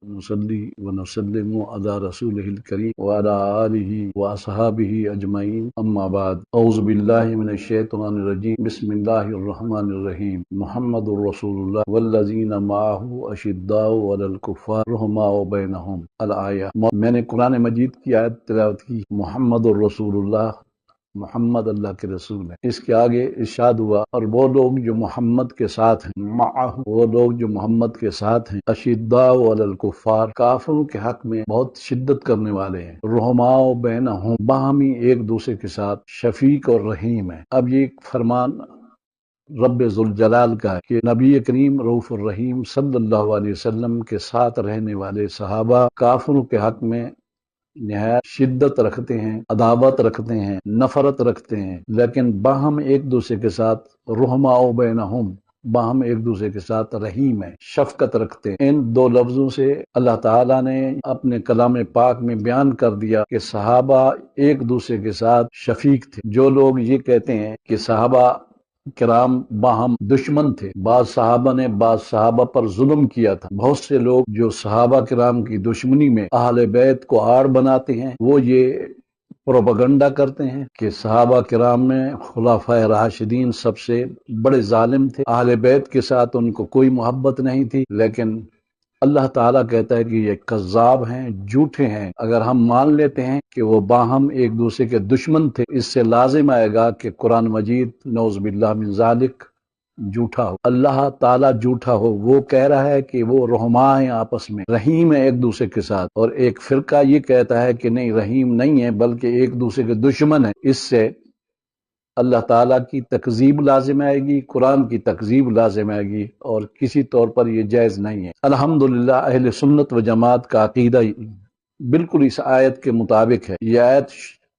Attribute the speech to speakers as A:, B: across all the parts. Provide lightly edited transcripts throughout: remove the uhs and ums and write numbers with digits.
A: نصلي ونسلم على رسوله الكريم وعلى آله وأصحابه أجمعين أما بعد أعوذ بالله من الشيطان الرجيم بسم الله الرحمن الرحيم محمد رسول الله والذين معه أشداء على الكفار رحماء بينهم الآية۔ میں نے قرآن مجید کی آیت تلاوت کی، محمد الرسول اللہ، محمد اللہ کے رسول ہیں۔ اس کے آگے ارشاد ہوا، اور وہ لوگ جو محمد کے ساتھ ہیں، معہ، وہ لوگ جو محمد کے ساتھ ہیں، اشداء علی الکفار، کافروں کے حق میں بہت شدت کرنے والے ہیں، رحماء بینہم، باہمی ایک دوسرے کے ساتھ شفیق اور رحیم ہیں۔ اب یہ فرمان رب ذوالجلال کا ہے کہ نبی کریم رؤوف الرحیم صلی اللہ علیہ وسلم کے ساتھ رہنے والے صحابہ کافروں کے حق میں نہایت شدت رکھتے ہیں، عداوت رکھتے ہیں، نفرت رکھتے ہیں، لیکن باہم ایک دوسرے کے ساتھ رحماء بینہم، باہم ایک دوسرے کے ساتھ رحیم ہے، شفقت رکھتے ہیں۔ ان دو لفظوں سے اللہ تعالیٰ نے اپنے کلام پاک میں بیان کر دیا کہ صحابہ ایک دوسرے کے ساتھ شفیق تھے۔ جو لوگ یہ کہتے ہیں کہ صحابہ کرام باہم دشمن تھے، بعض صحابہ نے بعض صحابہ پر ظلم کیا تھا، بہت سے لوگ جو صحابہ کرام کی دشمنی میں اہل بیت کو آڑ بناتے ہیں، وہ یہ پروپیگنڈا کرتے ہیں کہ صحابہ کرام میں خلفائے راشدین سب سے بڑے ظالم تھے، اہل بیت کے ساتھ ان کو کوئی محبت نہیں تھی، لیکن اللہ تعالیٰ کہتا ہے کہ یہ کذاب ہیں، جھوٹے ہیں۔ اگر ہم مان لیتے ہیں کہ وہ باہم ایک دوسرے کے دشمن تھے، اس سے لازم آئے گا کہ قرآن مجید نعوذ باللہ من ذالک جھوٹا ہو، اللہ تعالیٰ جھوٹا ہو۔ وہ کہہ رہا ہے کہ وہ رحماء ہیں، آپس میں رحیم ہے ایک دوسرے کے ساتھ، اور ایک فرقہ یہ کہتا ہے کہ نہیں، رحیم نہیں ہے بلکہ ایک دوسرے کے دشمن ہیں۔ اس سے اللہ تعالیٰ کی تکذیب لازم آئے گی، قرآن کی تکذیب لازم آئے گی، اور کسی طور پر یہ جائز نہیں ہے۔ الحمدللہ اہل سنت و جماعت کا عقیدہ بالکل اس آیت کے مطابق ہے۔ یہ آیت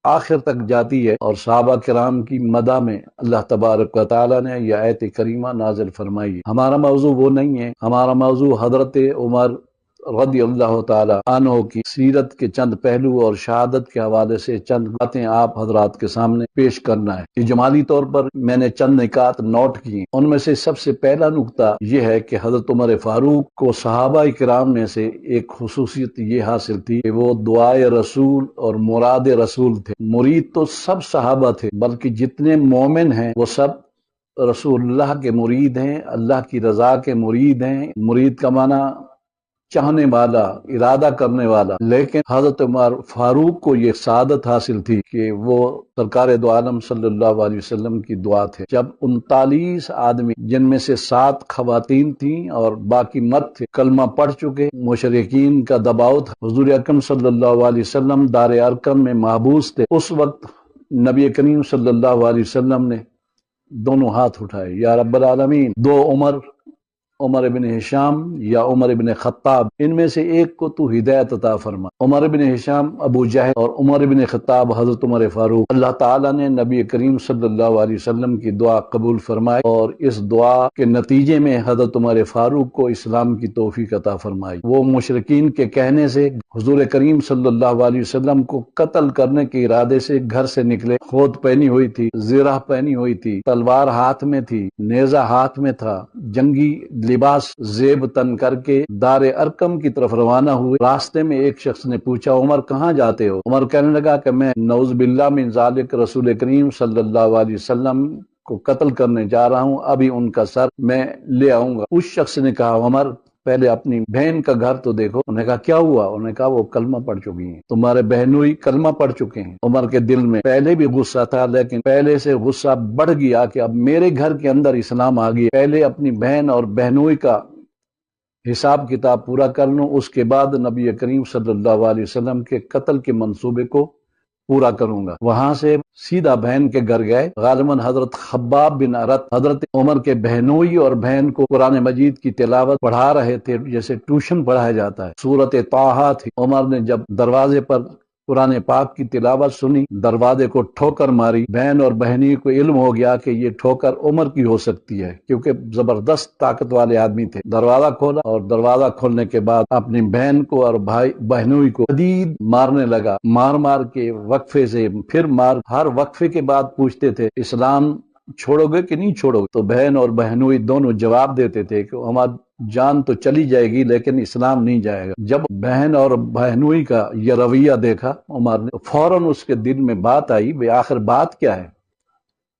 A: آخر تک جاتی ہے، اور صحابہ کرام کی مدح میں اللہ تبارک و تعالیٰ نے یہ آیت کریمہ نازل فرمائی ہے۔ ہمارا موضوع وہ نہیں ہے، ہمارا موضوع حضرت عمر رضی اللہ تعالی عنہ کی سیرت کے چند پہلو اور شہادت کے حوالے سے چند باتیں آپ حضرات کے سامنے پیش کرنا ہے۔ اجمالی طور پر میں نے چند نکات نوٹ کی، ان میں سے سب سے پہلا نقطہ یہ ہے کہ حضرت عمر فاروق کو صحابہ کرام میں سے ایک خصوصیت یہ حاصل تھی کہ وہ دعائے رسول اور مراد رسول تھے۔ مرید تو سب صحابہ تھے، بلکہ جتنے مومن ہیں وہ سب رسول اللہ کے مرید ہیں، اللہ کی رضا کے مرید ہیں۔ مرید کا معنی چاہنے والا، ارادہ کرنے والا، لیکن حضرت عمر فاروق کو یہ سعادت حاصل تھی کہ وہ سرکار دو عالم صلی اللہ علیہ وسلم کی دعا تھے۔ جب 39 آدمی، جن میں سے 7 خواتین تھیں اور باقی مرد تھے، کلمہ پڑھ چکے، مشرکین کا دباؤ تھا، حضور اکرم صلی اللہ علیہ وسلم دار ارقم میں محبوس تھے، اس وقت نبی کریم صلی اللہ علیہ وسلم نے دونوں ہاتھ اٹھائے، یا رب العالمین، دو عمر بن ہشام یا عمر بن خطاب، ان میں سے ایک کو تو ہدایت عطا فرما۔ عمر بن ہشام ابو جہل اور عمر بن خطاب حضرت عمر فاروق۔ اللہ تعالیٰ نے نبی کریم صلی اللہ علیہ وسلم کی دعا قبول فرمائی، اور اس دعا کے نتیجے میں حضرت عمر فاروق کو اسلام کی توفیق عطا فرمائی۔ وہ مشرکین کے کہنے سے حضور کریم صلی اللہ علیہ وسلم کو قتل کرنے کے ارادے سے گھر سے نکلے، خود پہنی ہوئی تھی، زرہ پہنی ہوئی تھی، تلوار ہاتھ میں تھی، نیزہ ہاتھ میں تھا، جنگی لباس زیب تن کر کے دار ارقم کی طرف روانہ ہوئے۔ راستے میں ایک شخص نے پوچھا، عمر کہاں جاتے ہو؟ عمر کہنے لگا کہ میں نعوذ باللہ من ذالک رسول کریم صلی اللہ علیہ وسلم کو قتل کرنے جا رہا ہوں، ابھی ان کا سر میں لے آؤں گا۔ اس شخص نے کہا، عمر پہلے اپنی بہن کا گھر تو دیکھو۔ انہوں نے کہا کیا ہوا؟ انہوں نے کہا وہ کلمہ پڑھ چکی ہیں، تمہارے بہنوئی کلمہ پڑھ چکے ہیں۔ عمر کے دل میں پہلے بھی غصہ تھا، لیکن پہلے سے غصہ بڑھ گیا کہ اب میرے گھر کے اندر اسلام آ گیا، پہلے اپنی بہن اور بہنوئی کا حساب کتاب پورا کر لوں، اس کے بعد نبی کریم صلی اللہ علیہ وسلم کے قتل کے منصوبے کو پورا کروں گا۔ وہاں سے سیدھا بہن کے گھر گئے۔ غالباً حضرت خباب بن ارت حضرت عمر کے بہنوئی اور بہن کو قرآن مجید کی تلاوت پڑھا رہے تھے، جیسے ٹیوشن پڑھایا جاتا ہے۔ سورت طٰہٰ تھی۔ عمر نے جب دروازے پر قرآن پاک کی تلاوت سنی، دروازے کو ٹھوکر ماری۔ بہن اور بہنی کو علم ہو گیا کہ یہ ٹھوکر عمر کی ہو سکتی ہے، کیونکہ زبردست طاقت والے آدمی تھے۔ دروازہ کھولا، اور دروازہ کھولنے کے بعد اپنی بہن کو اور بھائی بہنوئی کو شدید مارنے لگا، مار کے وقفے سے پھر مار، ہر وقفے کے بعد پوچھتے تھے اسلام چھوڑو گے کہ نہیں چھوڑو گے؟ تو بہن اور بہنوئی دونوں جواب دیتے تھے کہ جان تو چلی جائے گی لیکن اسلام نہیں جائے گا۔ جب بہن اور بہنوئی کا یہ رویہ دیکھا عمر نے، فوراً اس کے دل میں بات آئی، بے آخر بات کیا ہے؟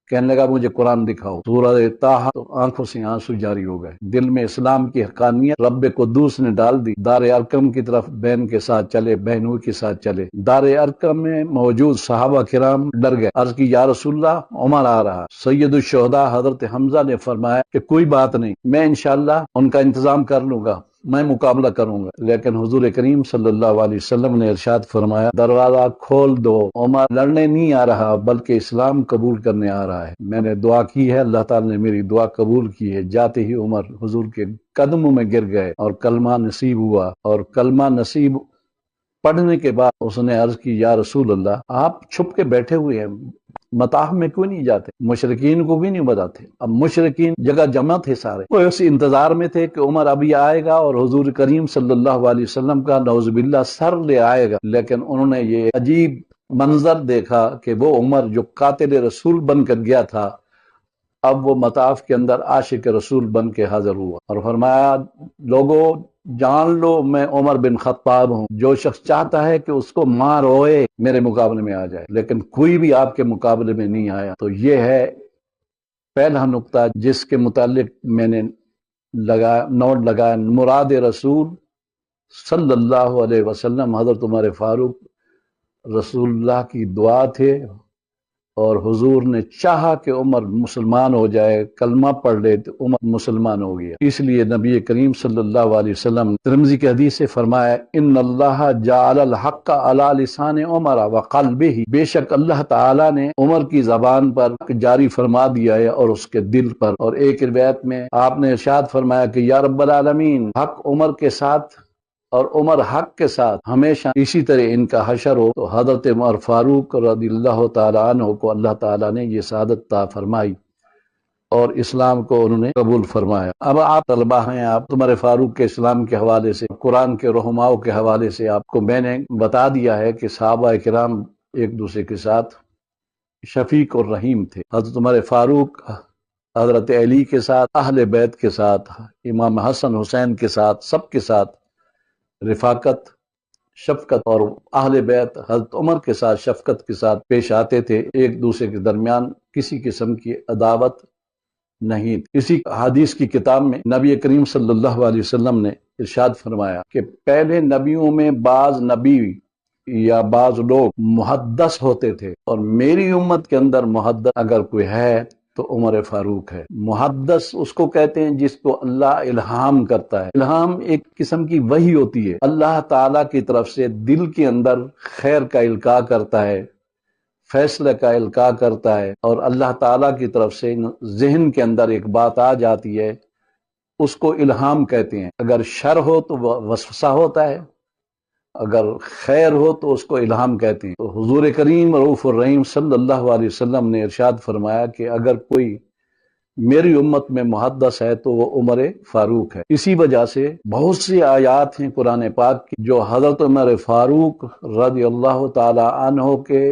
A: کہنے لگا مجھے قرآن دکھاؤ، سورہ طٰہٰ۔ تو آنکھوں سے آنسو جاری ہو گئے، دل میں اسلام کی حقانیت رب قدوس نے ڈال دی۔ دار ارقم کی طرف بہن کے ساتھ چلے، بہنوئی کے ساتھ چلے۔ دار ارقم میں موجود صحابہ کرام ڈر گئے، عرض کی یا رسول اللہ عمر آ رہا۔ سید الشہداء حضرت حمزہ نے فرمایا کہ کوئی بات نہیں، میں انشاءاللہ ان کا انتظام کر لوں گا، میں مقابلہ کروں گا۔ لیکن حضور کریم صلی اللہ علیہ وسلم نے ارشاد فرمایا دروازہ کھول دو، عمر لڑنے نہیں آ رہا بلکہ اسلام قبول کرنے آ رہا ہے۔ میں نے دعا کی ہے، اللہ تعالی نے میری دعا قبول کی ہے۔ جاتے ہی عمر حضور کے قدموں میں گر گئے اور کلمہ نصیب ہوا، اور کلمہ نصیب پڑھنے کے بعد اس نے عرض کی یا رسول اللہ آپ چھپ کے بیٹھے ہوئے ہیں، مطاف میں کیوں نہیں جاتے؟ مشرقین کو بھی نہیں بتاتے۔ اب مشرقین جگہ جمع تھے سارے، وہ اسی انتظار میں تھے کہ عمر ابھی آئے گا اور حضور کریم صلی اللہ علیہ وسلم کا نعوذ باللہ سر لے آئے گا۔ لیکن انہوں نے یہ عجیب منظر دیکھا کہ وہ عمر جو قاتل رسول بن کر گیا تھا اب وہ مطاف کے اندر عاشق رسول بن کے حاضر ہوا اور فرمایا لوگوں جان لو میں عمر بن خطاب ہوں، جو شخص چاہتا ہے کہ اس کو مار ہوئے میرے مقابلے میں آ جائے، لیکن کوئی بھی آپ کے مقابلے میں نہیں آیا۔ تو یہ ہے پہلا نقطہ جس کے متعلق میں نے نوٹ لگایا، مراد رسول صلی اللہ علیہ وسلم حضرت عمر فاروق رسول اللہ کی دعا تھے، اور حضور نے چاہا کہ عمر مسلمان ہو جائے، کلمہ پڑھ لے، تو عمر مسلمان ہو گیا۔ اس لیے نبی کریم صلی اللہ علیہ وسلم ترمذی کی حدیث سے فرمایا ان اللہ جعل الحق علی لسان عمر وقلبہ، بے شک اللہ تعالی نے عمر کی زبان پر جاری فرما دیا ہے اور اس کے دل پر۔ اور ایک روایت میں آپ نے ارشاد فرمایا کہ یا رب العالمین حق عمر کے ساتھ اور عمر حق کے ساتھ ہمیشہ اسی طرح ان کا حشر ہو۔ تو حضرت عمر فاروق رضی اللہ تعالیٰ عنہ کو اللہ تعالیٰ نے یہ سعادت عطا فرمائی اور اسلام کو انہوں نے قبول فرمایا۔ اب آپ طلبہ ہیں، آپ عمر فاروق کے اسلام کے حوالے سے، قرآن کے رہنماؤں کے حوالے سے آپ کو میں نے بتا دیا ہے کہ صحابہ کرام ایک دوسرے کے ساتھ شفیق اور رحیم تھے۔ حضرت عمر فاروق حضرت علی کے ساتھ، اہل بیت کے ساتھ، امام حسن حسین کے ساتھ، سب کے ساتھ رفاقت، شفقت، اور اہل بیت حضرت عمر کے ساتھ شفقت کے ساتھ پیش آتے تھے۔ ایک دوسرے کے درمیان کسی قسم کی عداوت نہیں تھی۔ اسی حدیث کی کتاب میں نبی کریم صلی اللہ علیہ وسلم نے ارشاد فرمایا کہ پہلے نبیوں میں بعض نبی یا بعض لوگ محدث ہوتے تھے، اور میری امت کے اندر محدث اگر کوئی ہے تو عمر فاروق ہے۔ محدث اس کو کہتے ہیں جس کو اللہ الہام کرتا ہے۔ الہام ایک قسم کی وحی ہوتی ہے، اللہ تعالیٰ کی طرف سے دل کے اندر خیر کا القاء کرتا ہے، فیصلہ کا القاء کرتا ہے، اور اللہ تعالیٰ کی طرف سے ذہن کے اندر ایک بات آ جاتی ہے، اس کو الہام کہتے ہیں۔ اگر شر ہو تو وسوسہ ہوتا ہے، اگر خیر ہو تو اس کو الہام کہتے ہیں۔ تو حضور کریم رؤوف الرحیم صلی اللہ علیہ وسلم نے ارشاد فرمایا کہ اگر کوئی میری امت میں محدث ہے تو وہ عمر فاروق ہے۔ اسی وجہ سے بہت سی آیات ہیں قرآن پاک کی جو حضرت عمر فاروق رضی اللہ تعالی عنہ کے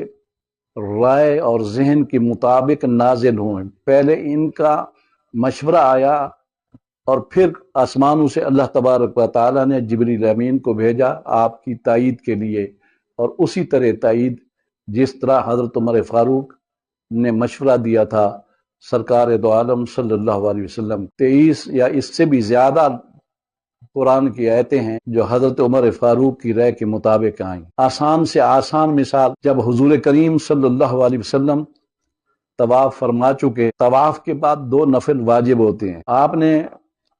A: رائے اور ذہن کے مطابق نازل ہوئے۔ پہلے ان کا مشورہ آیا اور پھر آسمانوں سے اللہ تبارک و تعالیٰ نے جبریل امین کو بھیجا آپ کی تائید کے لیے، اور اسی طرح تائید جس طرح حضرت عمر فاروق نے مشورہ دیا تھا سرکار دو عالم صلی اللہ علیہ وسلم، 23 یا اس سے بھی زیادہ قرآن کی آیتیں ہیں جو حضرت عمر فاروق کی رائے کے مطابق آئیں۔ آسان سے آسان مثال، جب حضور کریم صلی اللہ علیہ وسلم طواف فرما چکے، طواف کے بعد 2 نفل واجب ہوتے ہیں۔ آپ نے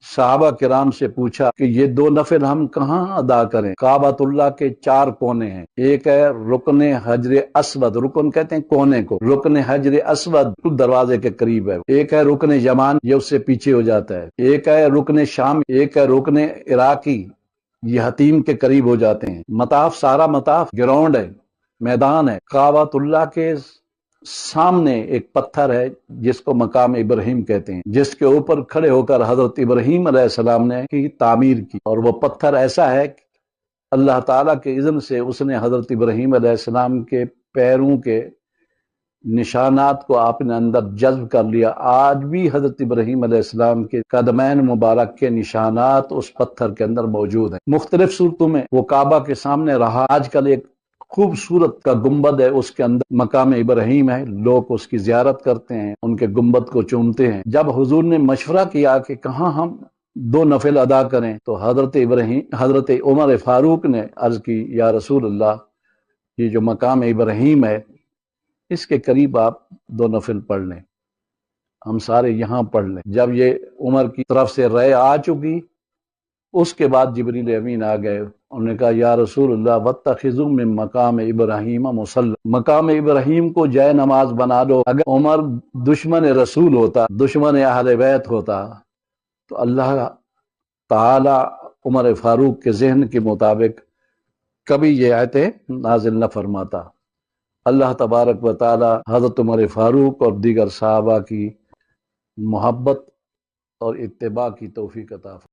A: صحابہ کرام سے پوچھا کہ یہ 2 نفل ہم کہاں ادا کریں؟ کعبۃ اللہ کے 4 کونے ہیں، ایک ہے رکن حجر اسود، رکن کہتے ہیں کونے کو، رکن حجر اسود دروازے کے قریب ہے، ایک ہے رکن یمان یہ اس سے پیچھے ہو جاتا ہے، ایک ہے رکن شام، ایک ہے رکن عراقی یہ حتیم کے قریب ہو جاتے ہیں۔ مطاف سارا مطاف گراؤنڈ ہے، میدان ہے۔ کعبۃ اللہ کے سامنے ایک پتھر ہے جس کو مقام ابراہیم کہتے ہیں، جس کے اوپر کھڑے ہو کر حضرت ابراہیم علیہ السلام نے کی تعمیر کی، اور وہ پتھر ایسا ہے کہ اللہ تعالیٰ کے اذن سے اس نے حضرت ابراہیم علیہ السلام کے پیروں کے نشانات کو آپ نے اندر جذب کر لیا۔ آج بھی حضرت ابراہیم علیہ السلام کے قدمین مبارک کے نشانات اس پتھر کے اندر موجود ہیں۔ مختلف صورتوں میں وہ کعبہ کے سامنے رہا۔ آج کل ایک خوبصورت کا گنبد ہے، اس کے اندر مقام ابراہیم ہے، لوگ اس کی زیارت کرتے ہیں، ان کے گنبد کو چومتے ہیں۔ جب حضور نے مشورہ کیا کہ کہاں ہم 2 نفل ادا کریں، تو حضرت عمر فاروق نے عرض کی، یا رسول اللہ، یہ جو مقام ابراہیم ہے اس کے قریب آپ 2 نفل پڑھ لیں، ہم سارے یہاں پڑھ لیں۔ جب یہ عمر کی طرف سے رائے آ چکی، اس کے بعد جبریل امین آ گئے، انہوں نے کہا یا رسول اللہ واتخذوا من مقام ابراہیم مصلی، مقام ابراہیم کو جائے نماز بنا دو۔ اگر عمر دشمن رسول ہوتا، دشمن اہل بیت ہوتا، تو اللہ تعالی عمر فاروق کے ذہن کے مطابق کبھی یہ آیتیں نازل نہ فرماتا۔ اللہ تبارک و تعالی حضرت عمر فاروق اور دیگر صحابہ کی محبت اور اتباع کی توفیق عطا فرمائے۔